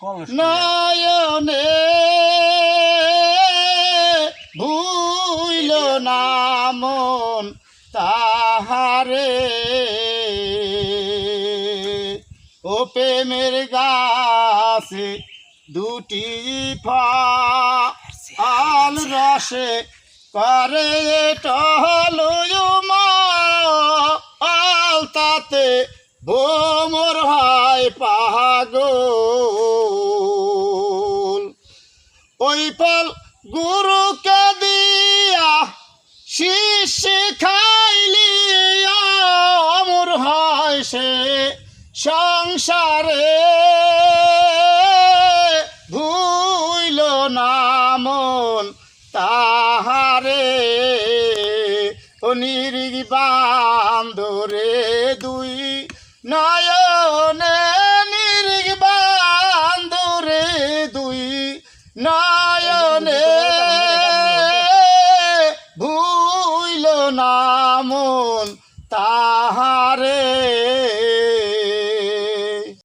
নয়নে ভুইল না মন তাহারে ও প্রেমের গাছে দুটি ফল রসে করে টহল তাতে ভোমর হয় পাগল ওই ফল গুরুকে দিয়া শিষ্যে খাইলি অমর হয় সে সংসারে ভুইল না মন তাহারে ও নিরিগ বান্দরে দুই নয়নে নিরিগ বান্দরে দুই নয়নে ভুইল না মন তাহারে